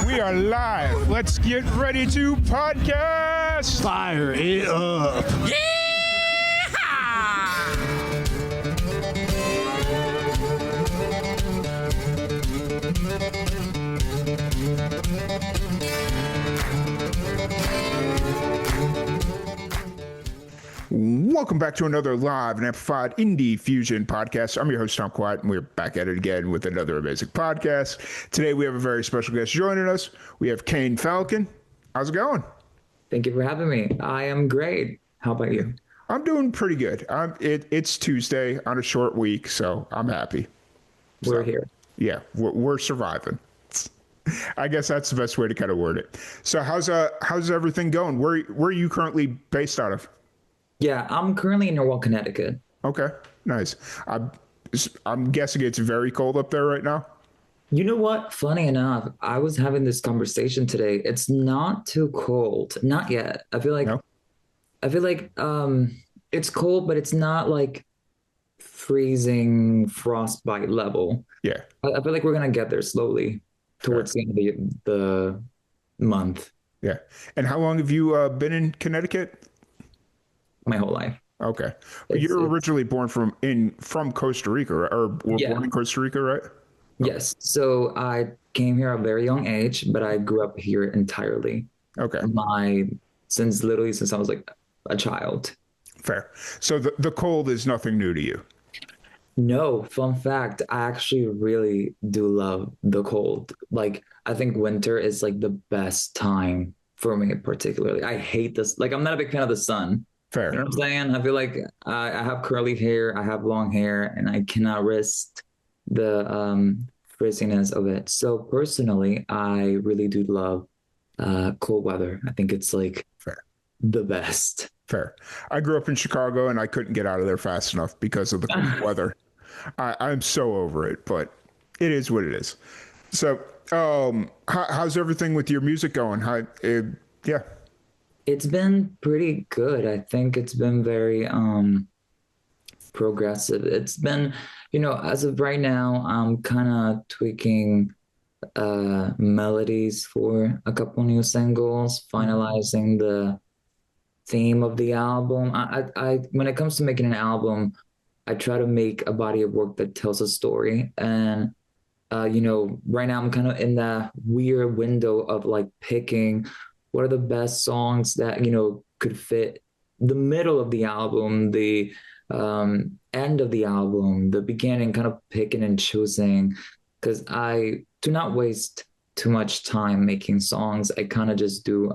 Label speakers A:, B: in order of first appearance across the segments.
A: We are live. Let's get ready to podcast.
B: Fire it up.
A: Welcome back to another live and amplified Indiefusion Podcast. I'm your host, Tom Kwiat, and we're back at it again with another amazing podcast. Today, we have a very special guest joining us. We have Kayne Falcon. How's it going?
C: Thank you for having me. I am great. How about you?
A: I'm doing pretty good. It's Tuesday on a short week, so I'm happy.
C: We're here.
A: Yeah, we're surviving. I guess that's the best way to kind of word it. So how's everything going? Where are you currently based out of?
C: Yeah, I'm currently in Norwalk, Connecticut.
A: Okay, nice. I'm guessing it's very cold up there right now.
C: You know what? Funny enough, I was having this conversation today. It's not too cold. Not yet. I feel like it's cold, but it's not like freezing frostbite level.
A: Yeah.
C: I feel like we're gonna get there slowly towards the end of the month.
A: Yeah. And how long have you been in Connecticut?
C: My whole life.
A: Okay. But you're originally born from Costa Rica, or born in Costa Rica, right?
C: Yes. So I came here at a very young age, but I grew up here entirely.
A: Okay.
C: Since I was like a child.
A: Fair. So the cold is nothing new to you.
C: No, fun fact, I actually really do love the cold. Like, I think winter is like the best time for me particularly. I hate this. Like, I'm not a big fan of the sun.
A: Fair.
C: You know what I'm saying? I feel like I have curly hair, I have long hair, and I cannot risk the frizziness of it. So personally, I really do love cold weather. I think it's like the best.
A: Fair. I grew up in Chicago and I couldn't get out of there fast enough because of the cold weather. I'm so over it, but it is what it is. So how's everything with your music going? Yeah.
C: It's been pretty good. I think it's been very progressive. It's been, as of right now, I'm kind of tweaking melodies for a couple new singles, finalizing the theme of the album. I when it comes to making an album, I try to make a body of work that tells a story. And right now I'm kind of in that weird window of like picking what are the best songs that, could fit the middle of the album, the end of the album, the beginning, kind of picking and choosing, because I do not waste too much time making songs. I kind of just do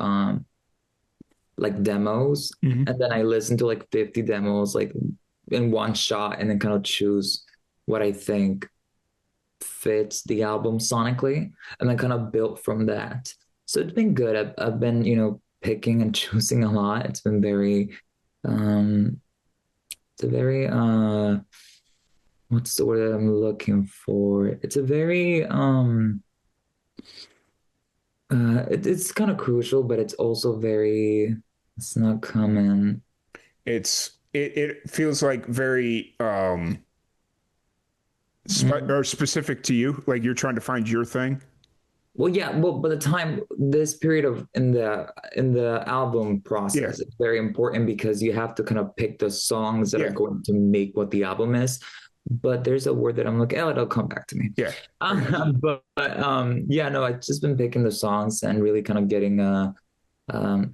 C: like demos, and then I listen to like 50 demos like in one shot, and then kind of choose what I think fits the album sonically, and then kind of built from that. So it's been good. I've been, picking and choosing a lot. It's been very, what's the word that I'm looking for? It's a very, it's kind of crucial, but it's also it's not common.
A: It feels like very, or specific to you, like you're trying to find your thing.
C: Well, yeah. Well, by the time this period of in the album process, it's very important because you have to kind of pick the songs that are going to make what the album is. But there's a word that I'm looking at. It'll come back to me.
A: Yeah.
C: But I've just been picking the songs and really kind of getting a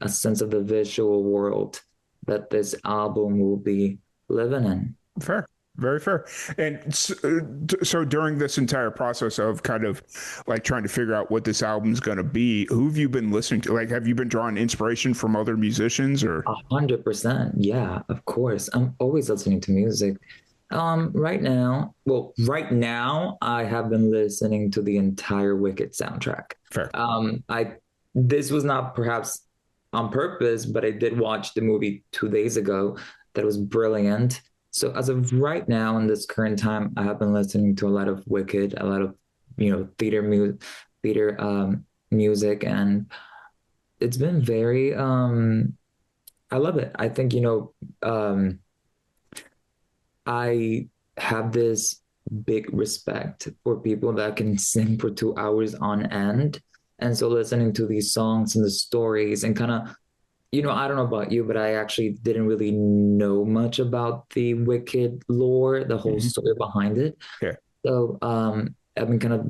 C: sense of the visual world that this album will be living in.
A: Fair. Very fair. And so during this entire process of kind of like trying to figure out what this album's going to be, who have you been listening to? Like, have you been drawing inspiration from other musicians or?
C: 100%. Yeah, of course. I'm always listening to music. Right now, I have been listening to the entire Wicked soundtrack.
A: Fair.
C: This was not perhaps on purpose, but I did watch the movie 2 days ago. That was brilliant. So as of right now, in this current time, I have been listening to a lot of Wicked, a lot of, theater music, and it's been very, I love it. I think, I have this big respect for people that can sing for 2 hours on end. And so listening to these songs and the stories and kind of, I don't know about you, but I actually didn't really know much about the Wicked lore, the whole
A: Hmm.
C: story behind it.
A: Yeah.
C: So I've been kind of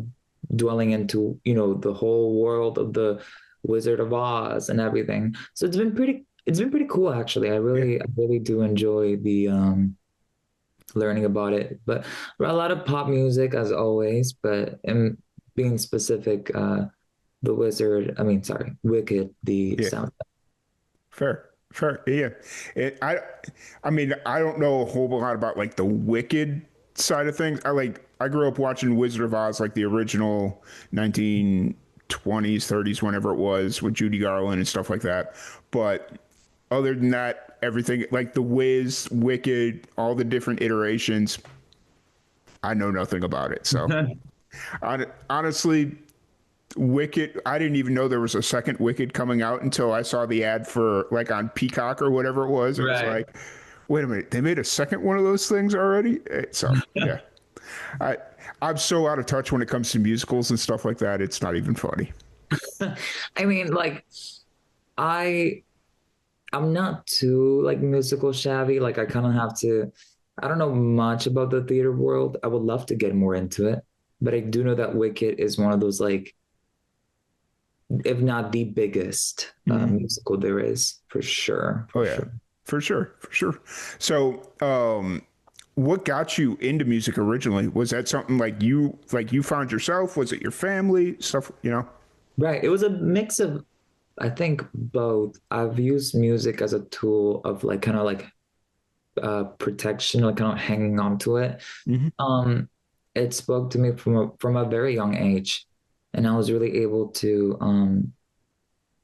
C: dwelling into, the whole world of the Wizard of Oz and everything. So it's been pretty cool actually.
A: Yeah.
C: I really do enjoy the learning about it. But a lot of pop music as always, but being specific, the Wizard, I mean, sorry, Wicked, the
A: Yeah.
C: sound.
A: Fair. Fair. Yeah. I mean, I don't know a whole lot about like the Wicked side of things. I grew up watching Wizard of Oz, like the original 1920s, 30s, whenever it was, with Judy Garland and stuff like that. But other than that, everything like the Wiz, Wicked, all the different iterations, I know nothing about it. So honestly, Wicked, I didn't even know there was a second Wicked coming out until I saw the ad for like on Peacock or whatever it was. It was
C: Right.
A: like, wait a minute, they made a second one of those things already? So yeah, I I'm so out of touch when it comes to musicals and stuff like that. It's not even funny.
C: I mean, like, I I'm not too like musical savvy. Like I kind of have to, I don't know much about the theater world. I would love to get more into it, but I do know that Wicked is one of those like, if not the biggest
A: Hmm.
C: musical there is,
A: Oh
C: for
A: yeah,
C: sure.
A: for sure, for sure. So, what got you into music originally? Was that something like you found yourself? Was it your family stuff? You know?
C: Right. It was a mix of, I think, both. I've used music as a tool of like kind of like protection, like kind of hanging on to it.
A: Hmm.
C: Um, it spoke to me from a very young age, and I was really able to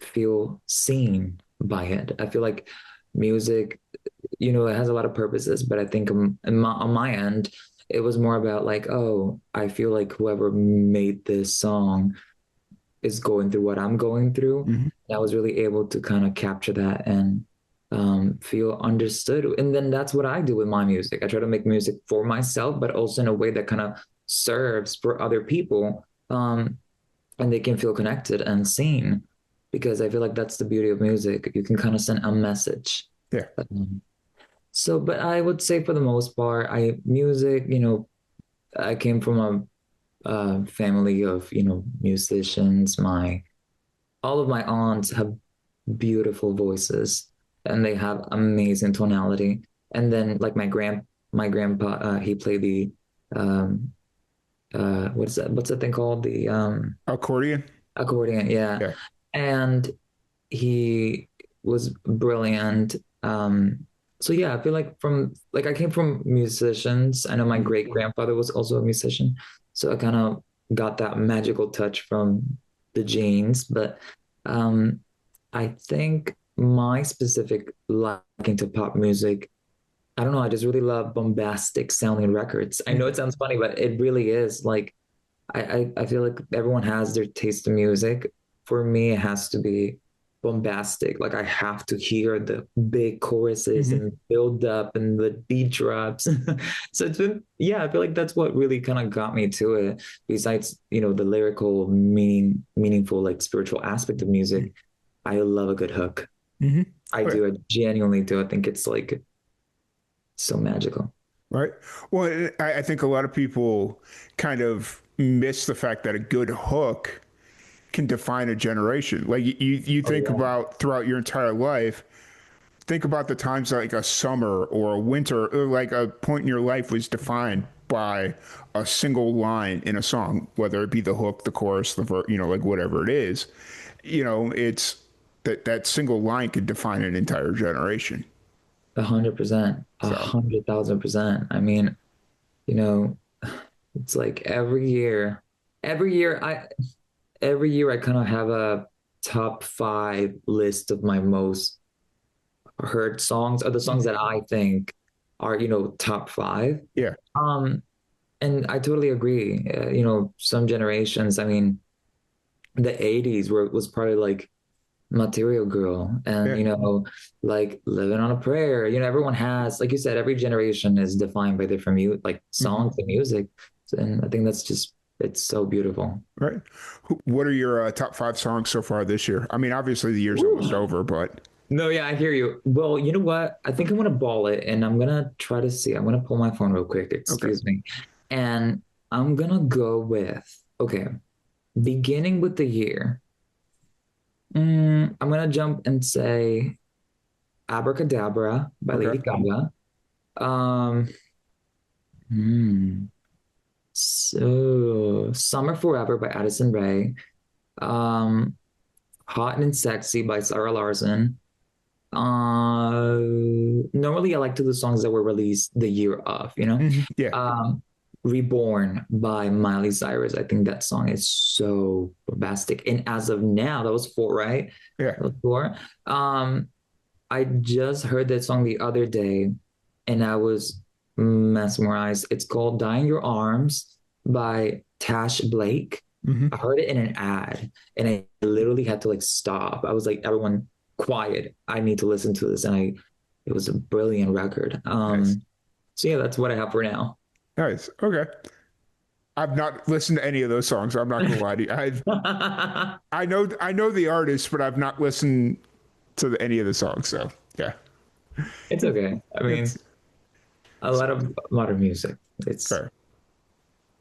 C: feel seen by it. I feel like music, it has a lot of purposes, but I think on my end, it was more about like, oh, I feel like whoever made this song is going through what I'm going through.
A: Hmm.
C: And I was really able to kind of capture that and feel understood. And then that's what I do with my music. I try to make music for myself, but also in a way that kind of serves for other people. And they can feel connected and seen because I feel like that's the beauty of music. You can kind of send a message.
A: Yeah.
C: So, but I would say for the most part, music, I came from a family of, musicians. All of my aunts have beautiful voices and they have amazing tonality. And then like my grandpa, he played the, um, what's that thing called? The,
A: Accordion.
C: accordion. Yeah.
A: Yeah.
C: And he was brilliant. So yeah, I feel like I came from musicians. I know my
A: Mhm.
C: great grandfather was also a musician, so I kind of got that magical touch from the genes. But um, I think my specific liking to pop music, I don't know, I just really love bombastic sounding records. I know
A: Mhm.
C: it sounds funny, but it really is like I feel like everyone has their taste in music. For me, it has to be bombastic. Like I have to hear the big choruses
A: Mhm.
C: and build up and the beat drops. So yeah, I feel like that's what really kind of got me to it. Besides, the lyrical meaningful, like spiritual aspect of music, I love a good hook.
A: Mhm.
C: I
A: Oh, yeah.
C: do. I genuinely do. I think it's like so magical.
A: Right. Well, I think a lot of people kind of miss the fact that a good hook can define a generation. Like you
C: Oh
A: think
C: yeah.
A: about throughout your entire life, think about the times like a summer or a winter, or like a point in your life was defined by a single line in a song, whether it be the hook, the chorus, the verse, like whatever it is. It's that single line could define an entire generation.
C: 100%, a
A: So,
C: 100,000%. I mean, you know, it's like every year I kind of have a top five list of my most heard songs or the songs
A: mhm.
C: that I think are, top five.
A: Yeah.
C: Um, and I totally agree. Some generations, I mean, the 80s was probably like Material Girl and
A: Yeah.
C: like Living on a Prayer. Everyone has, like you said, every generation is defined by different like
A: Hmm.
C: songs and music. And I think that's just It's so beautiful.
A: Right. What are your top 5 songs so far this year? I mean, obviously the year's almost
C: Ooh.
A: over, but
C: No, yeah, I hear you. Well, you know what? I think I'm gonna ball it and I'm gonna try to see. I'm gonna pull my phone real quick,
A: okay.
C: excuse me. And I'm gonna go with, okay, beginning with the year. I'm gonna jump and say Abracadabra by
A: Okay.
C: Lady Gaga. Um, hmm, so Summer Forever by Addison Rae. Um, Hot and Sexy by Sarah Larson. Normally I like to do songs that were released the year of, you know.
A: Yeah.
C: Um, Reborn by Miley Cyrus. I think that song is so bombastic. And as of now, that was four, right?
A: Yeah.
C: That was four. I just heard that song the other day and I was mesmerized. It's called Die in Your Arms by Tash Blake. I
A: Hmm.
C: heard it in an ad and I literally had to like stop. I was like, everyone quiet. I need to listen to this. And it was a brilliant record.
A: Nice.
C: So yeah, that's what I have for now.
A: Nice. Okay. I've not listened to any of those songs. I'm not gonna lie to you. I know the artist, but I've not listened to any of the songs. So yeah,
C: It's okay. I mean,
A: it's
C: a lot of modern music. It's
A: fair.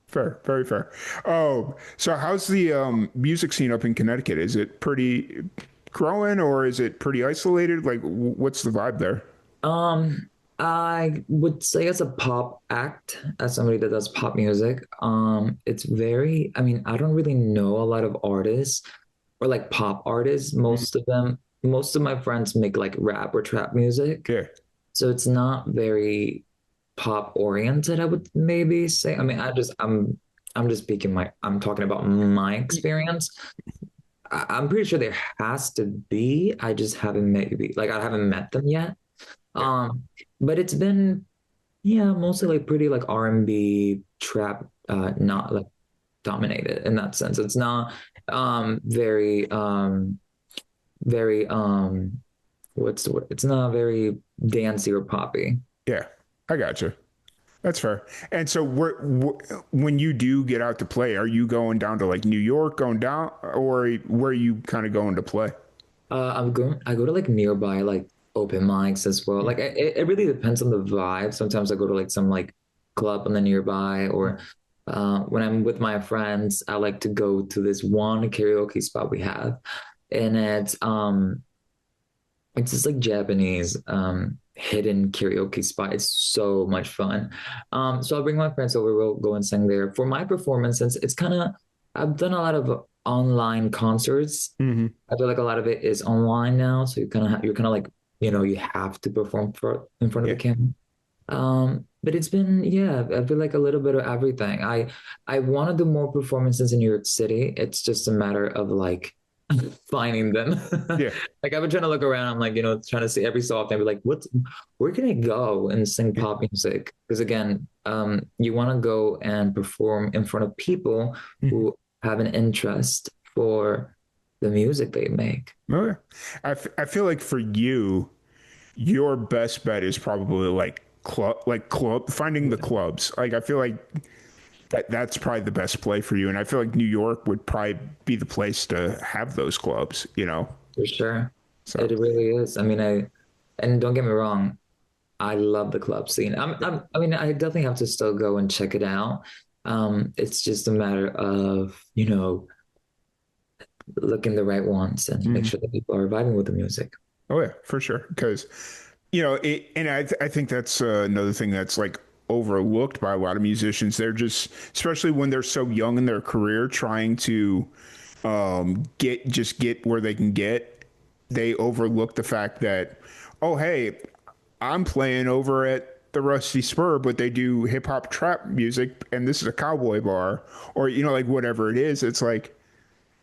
A: Fair, very fair. Oh, so how's the music scene up in Connecticut? Is it pretty growing or is it pretty isolated? Like, what's the vibe there?
C: um I would say as a pop act, as somebody that does pop music, it's very, I mean, I don't really know a lot of artists or like pop artists.
A: Mhm.
C: Most of my friends make like rap or trap music.
A: Yeah,
C: So it's not very pop oriented, I would maybe say. I mean, I'm just speaking I'm talking about my experience. I'm pretty sure there has to be. I just haven't maybe like I haven't met them yet.
A: yeah,
C: Um, but it's been yeah, mostly like pretty like R&B trap, not like dominated in that sense. It's not very very what's the word? It's not very dancey or poppy.
A: yeah. I got you. That's fair. And so, when you do get out to play, are you going down to like New York, going down, or where are you kind of going to play?
C: I go to like nearby like open mics as well. Like it really depends on the vibe. Sometimes I go to like some like club on the nearby, or when I'm with my friends, I like to go to this one karaoke spot we have, and it's just like Japanese hidden karaoke spot. It's so much fun. So I'll bring my friends over. We'll go and sing there. For my performance, since it's kind of I've done a lot of online concerts.
A: Mm-hmm.
C: I feel like a lot of it is online now, so you're kind of like you have to perform in front of
A: Yeah.
C: the camera. But it's been yeah, I feel like a little bit of everything. I want to do more performances in New York City. It's just a matter of like finding them.
A: Yeah.
C: Like I've been trying to look around. I'm like trying to see every so often. Be like, where can I go and sing
A: Yeah.
C: pop music? Because again, you want to go and perform in front of people
A: Mhm.
C: who have an interest for the music they make.
A: Okay. I feel like for you, your best bet is probably like club finding the clubs. Like I feel like that's probably the best play for you, and I feel like New York would probably be the place to have those clubs.
C: For sure.
A: So
C: It really is. I mean, and don't get me wrong, I love the club scene. I mean, I definitely have to still go and check it out. It's just a matter of, looking the right ones and make
A: mhm.
C: sure that people are vibing with the music.
A: Oh yeah, for sure. Because and I think that's another thing that's like overlooked by a lot of musicians. They're just, especially when they're so young in their career, trying to get where they can get. They overlook the fact that, oh hey, I'm playing over at the Rusty Spur, but they do hip hop trap music, and this is a cowboy bar, or like whatever it is. It's like,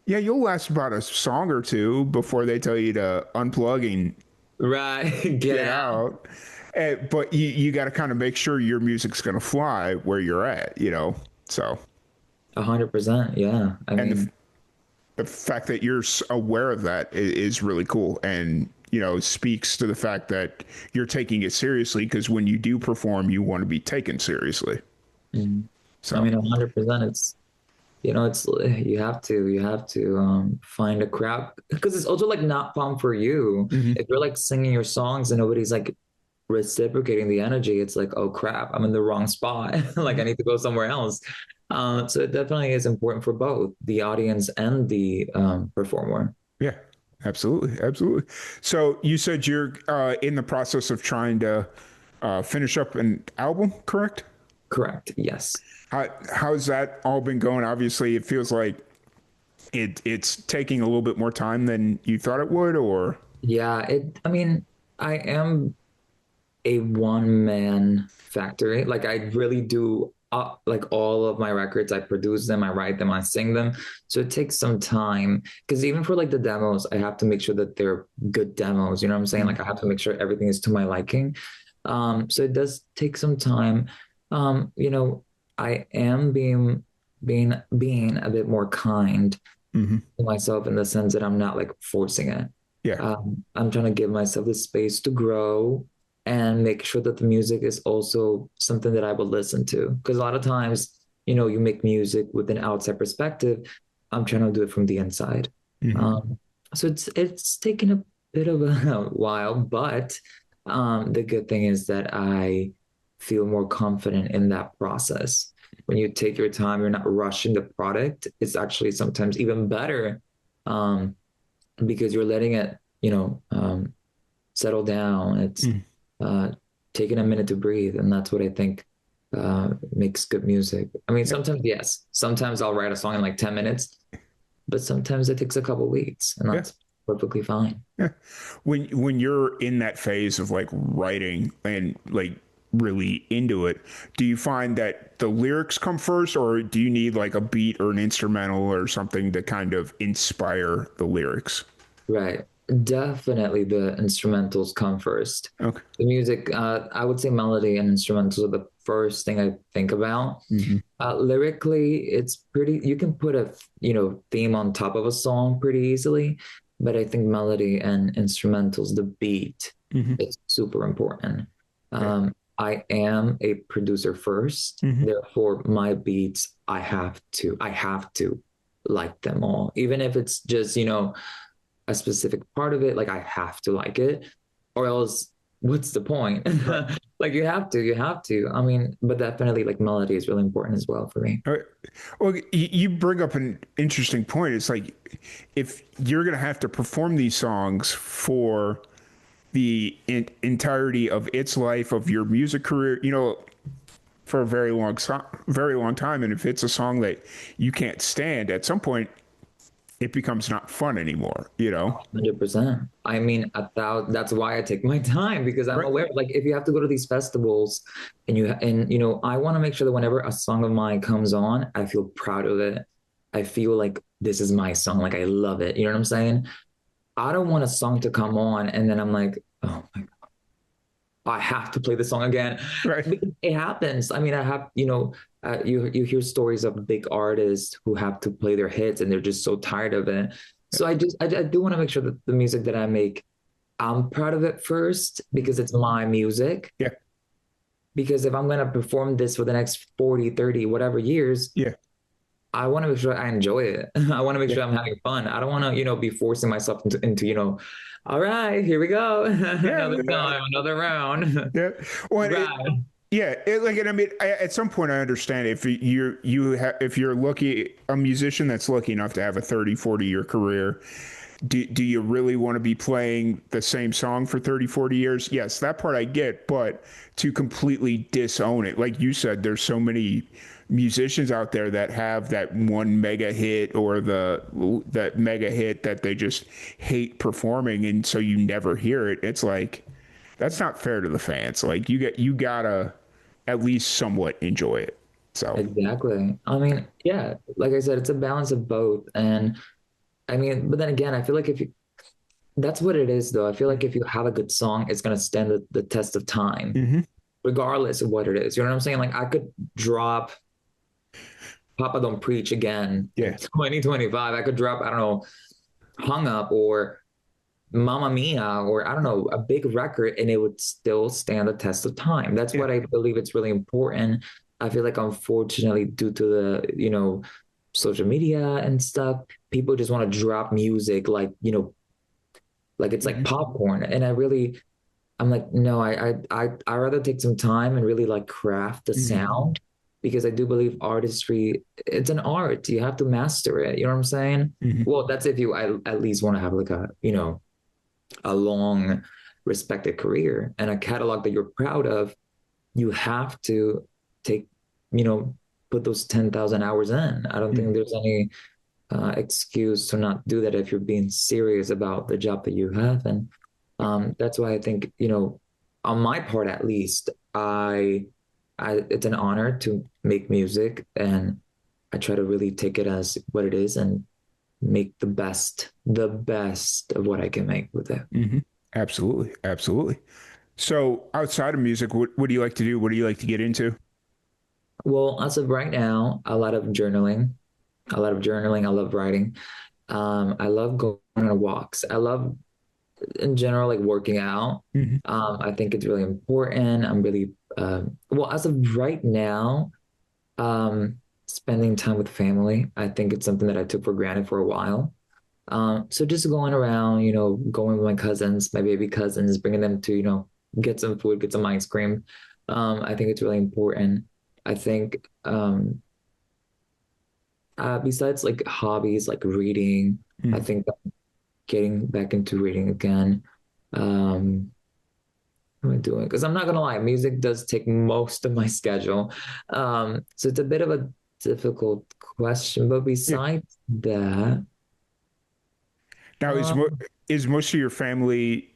A: yeah, you'll last about a song or two before they tell you to unplug and
C: Right. Get
A: get
C: out.
A: out. But you got to kind of make sure your music's going to fly where you're at. So,
C: 100%. Yeah. I
A: and
C: mean,
A: the fact that you're aware of that is really cool, and speaks to the fact that you're taking it seriously, because when you do perform, you want to be taken seriously.
C: mm, I
A: So,
C: mean, 100%. it's you have to find a crowd because it's also like not fun for you
A: Hmm.
C: if you're like singing your songs and nobody's like reciprocating the energy. It's like, oh crap, I'm in the wrong spot. Like I need to go somewhere else. So it definitely is important for both the audience and the performer.
A: Yeah, absolutely, absolutely. So you said you're in the process of trying to finish up an album, correct?
C: Correct. Yes.
A: How's that all been going? Obviously, it feels like it's taking a little bit more time than you thought it would, or
C: Yeah. I mean, I am a one man factory. Like I really do like all of my records. I produce them, I write them, I sing them. So it takes some time because even for like the demos, I have to make sure that they're good demos. You know what I'm saying? Like I have to make sure everything is to my liking. So it does take some time. You know, I am being a bit more kind
A: Mhm.
C: to myself in the sense that I'm not like forcing it.
A: Yeah,
C: I'm trying to give myself the space to grow and make sure that the music is also something that I will listen to. Because a lot of times, you make music with an outside perspective. I'm trying to do it from the inside.
A: hmm,
C: Um, so it's taken a bit of a while, but the good thing is that I feel more confident in that process. When you take your time, you're not rushing the product. It's actually sometimes even better um, because you're letting it, settle down. It's
A: mm,
C: uh, taking a minute to breathe, and that's what I think makes good music. I mean,
A: yeah,
C: sometimes yes, sometimes I'll write a song in like 10 minutes, but sometimes it takes a couple weeks, and
A: yeah,
C: that's perfectly fine.
A: yeah. When you're in that phase of like writing and like really into it, do you find that the lyrics come first, or do you need like a beat or an instrumental or something to kind of inspire the lyrics?
C: Right. Definitely the instrumentals come first.
A: Okay.
C: The music, I would say melody and instrumentals are the first thing I think about.
A: Hmm.
C: Lyrically, it's pretty, you can put a, theme on top of a song pretty easily, but I think melody and instrumentals, the beat
A: Hmm.
C: is super important.
A: Yeah.
C: I am a producer first,
A: Hmm.
C: therefore my beats, I have to like them all, even if it's just, a specific part of it, like I have to like it, or else what's the point?
A: Right.
C: Like you have to. I mean, but definitely like melody is really important as well for me.
A: All right. Well, you bring up an interesting point. It's like if you're going to have to perform these songs for the entirety of its life of your music career, for a very long time, and if it's a song that you can't stand, at some point it becomes not fun anymore.
C: 100%. I mean, that's why I take my time because I'm
A: Right.
C: aware. Like, if you have to go to these festivals, I want to make sure that whenever a song of mine comes on, I feel proud of it. I feel like this is my song. Like, I love it. You know what I'm saying? I don't want a song to come on and then I'm like, oh my I have to play the song again.
A: Right.
C: It happens. I mean, I have, you hear stories of big artists who have to play their hits and they're just so tired of it. So I do want to make sure that the music that I make, I'm proud of it first because it's my music.
A: Yeah.
C: Because if I'm going to perform this for the next 40, 30, whatever years,
A: Yeah.
C: I want to make sure I enjoy it. I want to make
A: Yeah.
C: sure I'm having fun. I don't want to, be forcing myself into, all right, here we go.
A: Yeah.
C: Another time, another round.
A: Yeah. Well,
C: Right.
A: yeah, like, and I mean, at some point, I understand if if you're lucky, a musician that's lucky enough to have a 30, 40 year career, do you really want to be playing the same song for 30, 40 years? Yes, that part I get, but to completely disown it, like you said, there's so many musicians out there that have that one mega hit or that mega hit that they just hate performing, and so you never hear it. It's like that's not fair to the fans. Like you gotta at least somewhat enjoy it. So
C: Exactly. I mean, yeah, like I said, it's a balance of both. And I mean, but then again, I feel like that's what it is, though. I feel like if you have a good song, it's going to stand the test of time,
A: hmm,
C: regardless of what it is. You know what I'm saying? Like, I could drop Papa Don't Preach again in
A: yeah,
C: 2025. I could drop, I don't know, Hung Up or Mamma Mia or I don't know, a big record, and it would still stand the test of time. That's
A: yeah,
C: what I believe it's really important. I feel like, unfortunately, due to the, social media and stuff, people just want to drop music like, like it's like
A: Hmm.
C: popcorn. And I'm like, no, I rather take some time and really like craft the
A: Hmm.
C: sound because I do believe artistry, it's an art. You have to master it. You know what I'm saying?
A: Hmm.
C: Well, that's if you at least want to have like a long respected career and a catalog that you're proud of. You have to take, you know, put those 10,000 hours in. I don't think
A: Hmm.
C: there's any excuse to not do that if you're being serious about the job that you have. And that's why I think, on my part at least, it's an honor to make music, and I try to really take it as what it is and make the best of what I can make with it.
A: Hmm. Absolutely. Absolutely. So outside of music, what do you like to do? What do you like to get into?
C: Well, as of right now, a lot of journaling. I love writing. I love going on walks. I love in general, like working out.
A: Hmm.
C: I think it's really important. I'm really, well, as of right now, spending time with family. I think it's something that I took for granted for a while. So just going around, going with my cousins, my baby cousins, bringing them to, get some food, get some ice cream. I think it's really important. I think, besides like hobbies, like reading, I
A: Hmm.
C: think getting back into reading again. Um, what am I doing? Because I'm not gonna lie, music does take most of my schedule. So it's a bit of a difficult question, but
A: Yeah.
C: besides that,
A: Now,
C: um,
A: is most of your family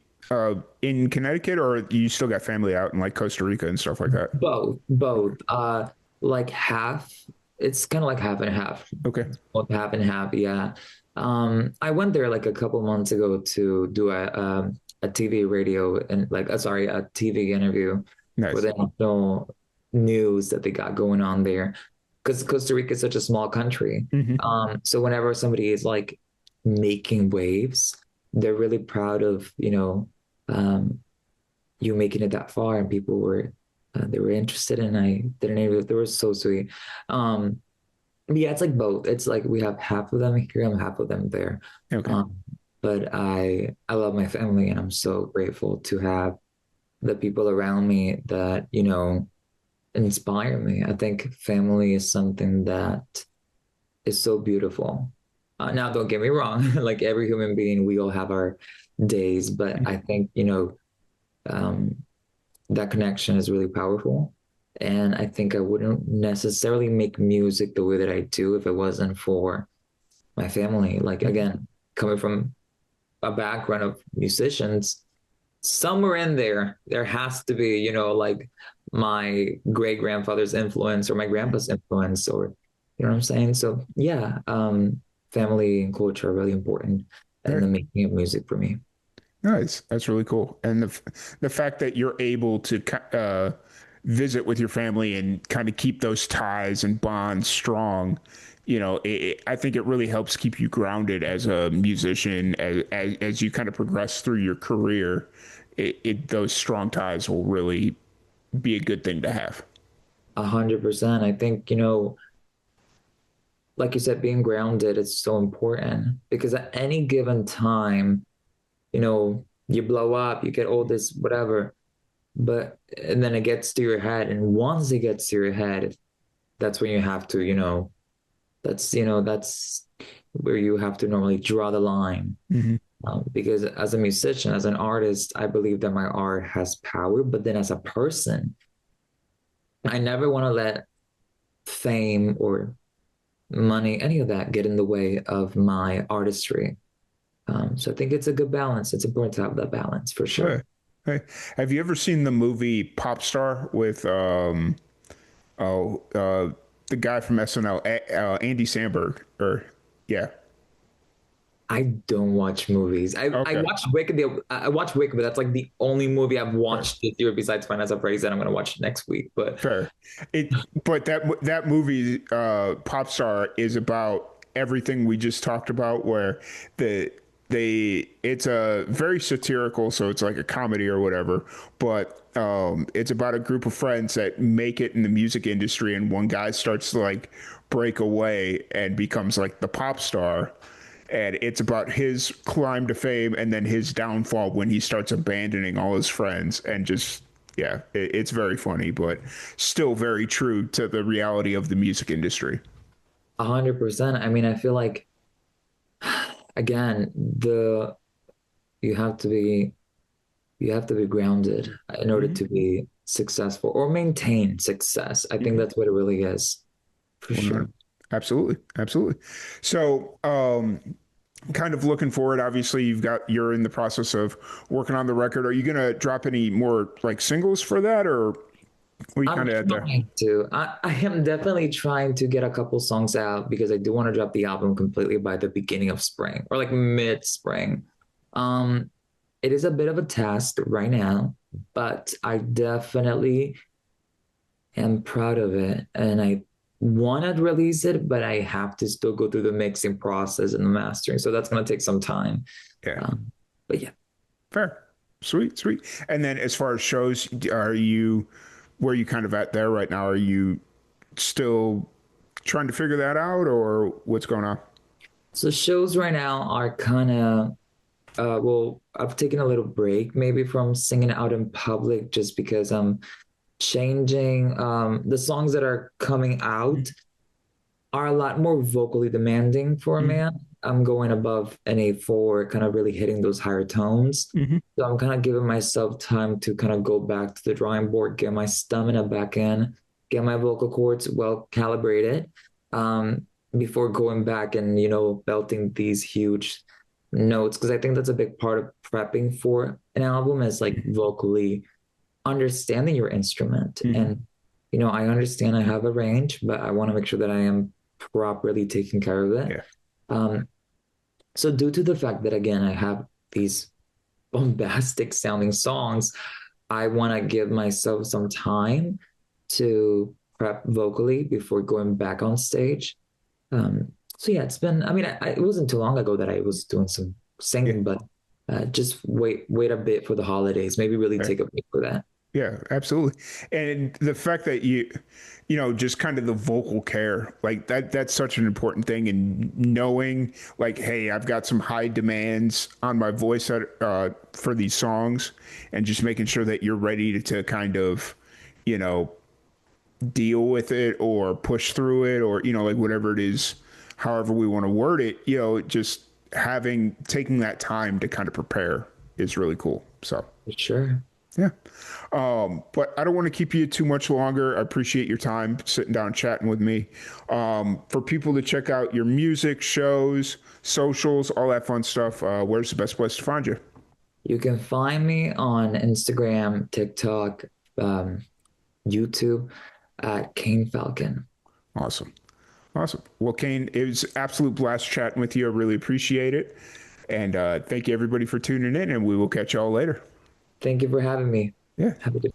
A: in Connecticut, or you still got family out in like Costa Rica and stuff like that?
C: both. Like half. It's kind of like half and half.
A: Okay.
C: Both half and half. Yeah. I went there like a couple months ago to do a TV radio and like sorry, a TV interview for
A: Nice.
C: the national news that they got going on there. Because Costa Rica is such a small country.
A: Hmm.
C: So whenever somebody is like making waves, they're really proud of, you making it that far, and people were they were interested, and I did an interview. They were so sweet. Um, but yeah, it's like both. It's like we have half of them here and half of them there.
A: Okay.
C: Um, but I love my family, and I'm so grateful to have the people around me that inspire me. I think family is something that is so beautiful. Now, don't get me wrong. Like every human being, we all have our days, but I think um, that connection is really powerful. And I think I wouldn't necessarily make music the way that I do if it wasn't for my family. Like,
A: Mhm.
C: again, coming from a background of musicians, somewhere in there, there has to be, like my great grandfather's influence or my grandpa's influence, or, you know what I'm saying? So, yeah, family and culture are really important
A: All
C: in
A: right.
C: the making of music for me.
A: Nice. That's really cool. And the fact that you're able to visit with your family and kind of keep those ties and bonds strong, I think it really helps keep you grounded as a musician as you kind of progress through your career. Those strong ties will really be a good thing to have.
C: 100%. I think, like you said, being grounded is so important because at any given time, you blow up, you get all this, whatever, and then it gets to your head. And once it gets to your head, that's when you have to, that's where you have to normally draw the line.
A: Hmm.
C: Because as a musician, as an artist, I believe that my art has power. But then as a person, I never want to let fame or money, any of that get in the way of my artistry. So I think it's a good balance. It's important to have that balance for
A: Hey,
C: sure.
A: hey, have you ever seen the movie Pop Star with oh the guy from SNL, Andy Samberg? Or yeah,
C: I don't watch movies. I
A: okay.
C: watched Wicked. I watched Wicked, but that's like the only movie I've
A: Fair.
C: watched this year besides Finance of Praise that I'm going to watch next week. But
A: Fair. But that movie, Pop Star, is about everything we just talked about. Where the it's a very satirical, so it's like a comedy or whatever. But it's about a group of friends that make it in the music industry, and one guy starts to like break away and becomes like the pop star. And it's about his climb to fame and then his downfall when he starts abandoning all his friends and just, yeah, it's very funny, but still very true to the reality of the music industry.
C: 100%. I mean, I feel like again, the you have to be you have to be grounded in order
A: Mm-hmm.
C: to be successful or maintain success. I think
A: Mm-hmm.
C: that's what it really is, for sure.
A: 100. Absolutely. Absolutely. So, kind of looking forward, obviously you're in the process of working on the record. Are you going to drop any more like singles for that, or we
C: I'm
A: kind of at the,
C: trying to. I am definitely trying to get a couple songs out because I do want to drop the album completely by the beginning of spring or like mid-spring. Um, it is a bit of a task right now, but I definitely am proud of it, and I want to release it, but I have to still go through the mixing process and the mastering, so that's going to take some time.
A: yeah,
C: Um, but yeah.
A: fair. Sweet, sweet. And then as far as shows, where are you kind of at there right now? Are you still trying to figure that out or what's going on?
C: So shows right now are kind of well, I've taken a little break maybe from singing out in public just because I'm changing. The songs that are coming out are a lot more vocally demanding for a
A: Mm-hmm.
C: man. I'm going above an A4, kind of really hitting those higher tones.
A: Mm-hmm.
C: So I'm kind of giving myself time to kind of go back to the drawing board, get my stamina back in, get my vocal cords well calibrated, before going back and, belting these huge notes. Because I think that's a big part of prepping for an album is like vocally understanding your instrument.
A: Mm-hmm.
C: And, I understand I have a range, but I want to make sure that I am properly taking care of it.
A: Yeah.
C: Um, so due to the fact that again I have these bombastic sounding songs, I want to give myself some time to prep vocally before going back on stage. So yeah, it's been. I mean, it wasn't too long ago that I was doing some
A: Yeah.
C: singing, but just wait a bit for the holidays. Maybe really
A: Fair.
C: take a break for that.
A: Yeah, absolutely. And the fact that just kind of the vocal care, like that's such an important thing. And knowing like, hey, I've got some high demands on my voice for these songs and just making sure that you're ready to kind of, you know, deal with it or push through it or, like whatever it is, however we want to word it, just taking that time to kind of prepare is really cool. So.
C: For sure.
A: Yeah. But I don't want to keep you too much longer. I appreciate your time sitting down chatting with me. For people to check out your music, shows, socials, all that fun stuff, where's the best place to find you?
C: You can find me on Instagram, TikTok, um, YouTube at Kayne Falcon.
A: Awesome. Awesome. Well, Kayn, it was absolute blast chatting with you. I really appreciate it. And thank you everybody for tuning in, and we will catch y'all later.
C: Thank you for having me.
A: Yeah.
C: Have a good